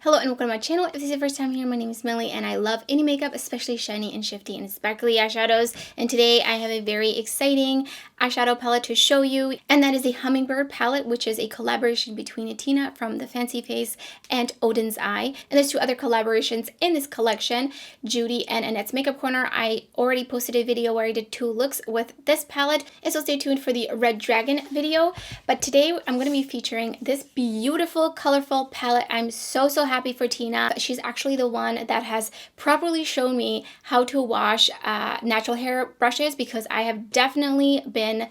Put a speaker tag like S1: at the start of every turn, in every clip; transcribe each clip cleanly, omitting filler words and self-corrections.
S1: Hello and welcome to my channel. If this is your first time here, my name is Millie and I love any makeup, especially shiny and shifty and sparkly eyeshadows. And today I have a very exciting eyeshadow palette to show you, and that is the Hummingbird palette, which is a collaboration between Tina from the Fancy Face and Oden's Eye. And there's two other collaborations in this collection, Judy and Annette's Makeup Corner. I already posted a video where I did 2 looks with this palette, and so stay tuned for the Red Dragon video. But today I'm going to be featuring this beautiful, colorful palette. I'm so happy for Tina. She's actually the one that has properly shown me how to wash natural hair brushes, because I have definitely been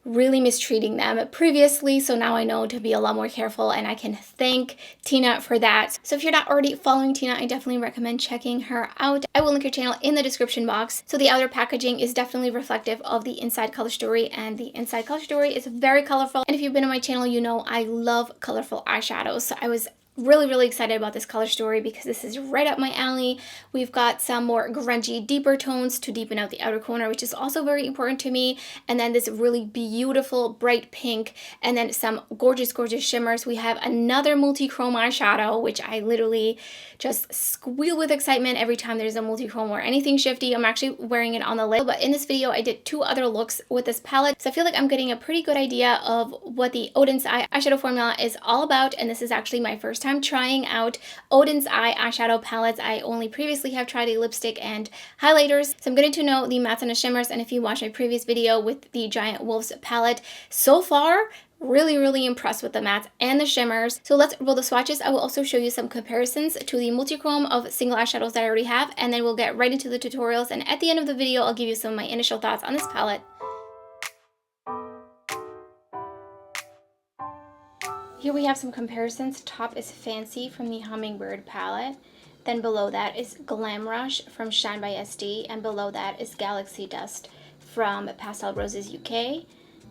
S1: really mistreating them previously, so now I know to be a lot more careful, and I can thank Tina for that. So if you're not already following Tina, I definitely recommend checking her out. I will link her channel in the description box. So the outer packaging is definitely reflective of the inside color story, and the inside color story is very colorful. And if you've been on my channel, you know I love colorful eyeshadows, so I was really excited about this color story because this is right up my alley. We've got some more grungy, deeper tones to deepen out the outer corner, which is also very important to me. And then this really beautiful bright pink, and then some gorgeous shimmers. We have another multi-chrome eyeshadow, which I literally just squeal with excitement every time there's a multi-chrome or anything shifty. I'm actually wearing it on the lid, but in this video I did 2 other looks with this palette, so I feel like I'm getting a pretty good idea of what the Oden's Eye eyeshadow formula is all about. And this is actually my first time trying out Oden's Eye eyeshadow palettes. I only previously have tried a lipstick and highlighters, so I'm getting to know the mattes and the shimmers. And if you watched my previous video with the Giant Wolves palette, so far really impressed with the mattes and the shimmers. So let's roll the swatches. I will also show you some comparisons to the multi-chrome of single eyeshadows that I already have, and then we'll get right into the tutorials. And at the end of the video, I'll give you some of my initial thoughts on this palette. Here we have some comparisons. Top is Fancy from the Hummingbird palette. Then below that is Glam Rush from Shine by SD. And below that is Galaxy Dust from Pastel Roses UK.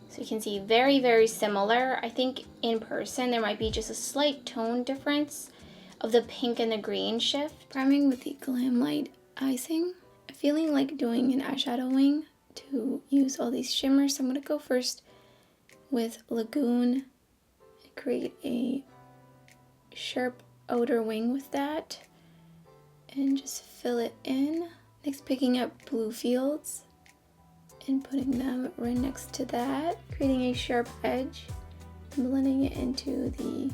S1: So you can see very similar. I think in person there might be just a slight tone difference of the pink and the green shift. Priming with the Glam Light icing. I'm feeling like doing an eyeshadow wing to use all these shimmers. So I'm going to go first with Lagoon. Create a sharp outer wing with that and just fill it in. Next, picking up Blue Fields and putting them right next to that, creating a sharp edge, blending it into the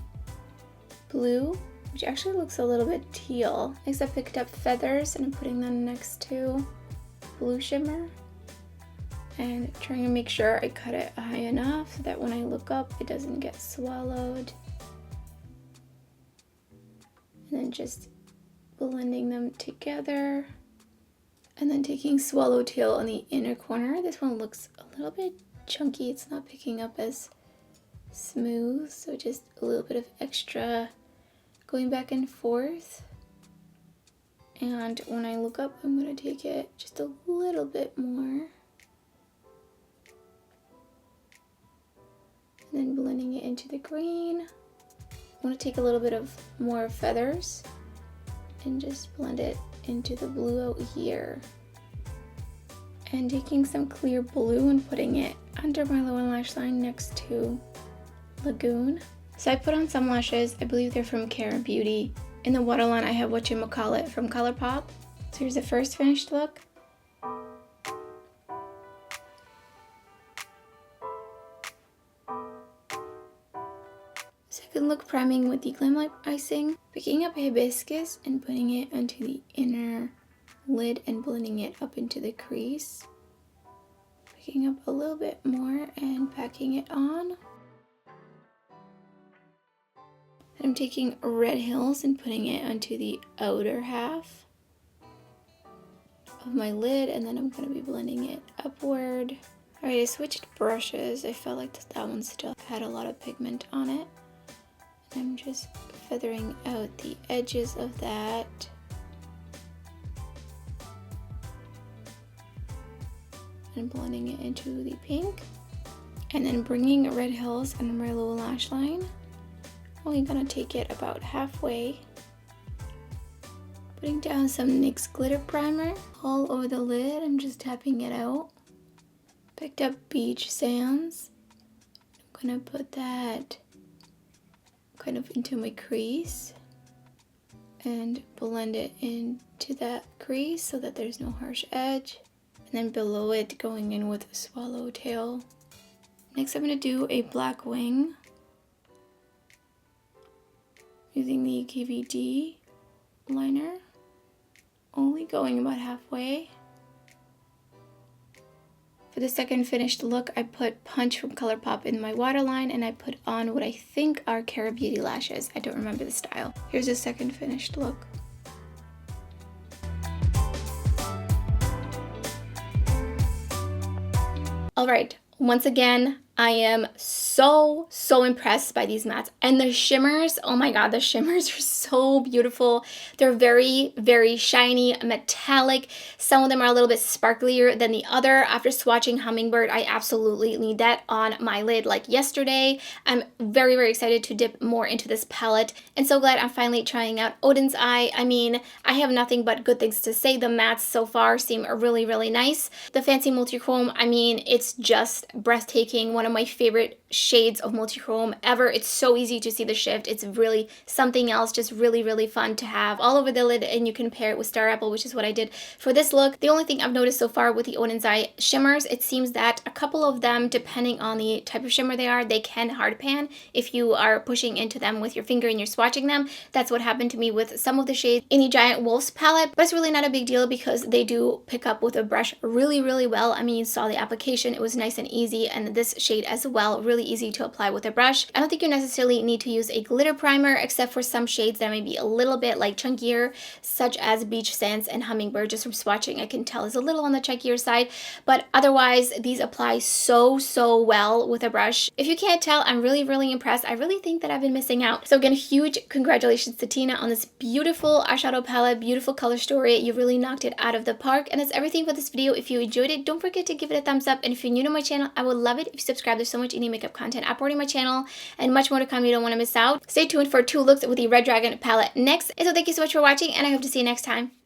S1: blue, which actually looks a little bit teal. Next, I picked up Feathers and I'm putting them next to Blue Shimmer, and trying to make sure I cut it high enough so that when I look up it doesn't get swallowed. And then just blending them together, and then taking Swallowtail on the inner corner. This one looks a little bit chunky, it's not picking up as smooth, so just a little bit of extra going back and forth. And when I look up, I'm going to take it just a little bit more, and then blending it into the green. I want to take a little bit of more Feathers and just blend it into the blue out here. And taking some clear blue and putting it under my lower lash line next to Lagoon. So I put on some lashes, I believe they're from Care and Beauty. In the waterline I have Whatchamacallit from ColourPop. So here's the first finished look. Second look, priming with the Glam Light icing, picking up Hibiscus and putting it onto the inner lid and blending it up into the crease. Picking up a little bit more and packing it on. Then I'm taking Red Hills and putting it onto the outer half of my lid, and then I'm going to be blending it upward. Alright, I switched brushes. I felt like that one still had a lot of pigment on it. I'm just feathering out the edges of that. And blending it into the pink. And then bringing Red Hills under my lower lash line. Only gonna take it about halfway. Putting down some NYX glitter primer all over the lid. I'm just tapping it out. Picked up Beach Sands. I'm gonna put that kind of into my crease. and blend it into that crease so that there's no harsh edge. And then below it, going in with a swallowtail. Next, I'm going to do a black wing using the KVD liner, only going about halfway. For the second finished look, I put Punch from ColourPop in my waterline, and I put on what I think are Cara Beauty lashes. I don't remember the style. Here's the second finished look. All right, once again, I am so impressed by these mattes. And the shimmers, oh my god, the shimmers are so beautiful. They're very, very shiny, metallic. Some of them are a little bit sparklier than the other. After swatching Hummingbird, I absolutely need that on my lid like yesterday. I'm very, very excited to dip more into this palette, and so glad I'm finally trying out Oden's Eye. I mean, I have nothing but good things to say. The mattes so far seem really, really nice. The Fancy Multichrome, I mean, it's just breathtaking. One of my favorite shades of multichrome ever. It's so easy to see the shift. It's really something else, just really, really fun to have all over the lid, and you can pair it with Star Apple, which is what I did for this look. The only thing I've noticed so far with the Oden's Eye shimmers, it seems that a couple of them, depending on the type of shimmer they are, they can hard pan if you are pushing into them with your finger and you're swatching them. That's what happened to me with some of the shades in the Giant Wolves palette, but it's really not a big deal because they do pick up with a brush really, really well. I mean, you saw the application, it was nice and easy, and this shade as well, really easy to apply with a brush. I don't think you necessarily need to use a glitter primer, except for some shades that may be a little bit like chunkier, such as Beach Sands and Hummingbird. Just from swatching, I can tell is a little on the chunkier side, but otherwise these apply so well with a brush. If you can't tell, I'm really, really impressed. I really think that I've been missing out. So again, huge congratulations to Tina on this beautiful eyeshadow palette, beautiful color story. You really knocked it out of the park, and that's everything for this video. If you enjoyed it, don't forget to give it a thumbs up, and if you're new to my channel, I would love it if you subscribe. There's so much indie makeup content uploading my channel and much more to come. You don't want to miss out. Stay tuned for 2 looks with the Red Dragon palette next. And so thank you so much for watching, and I hope to see you next time.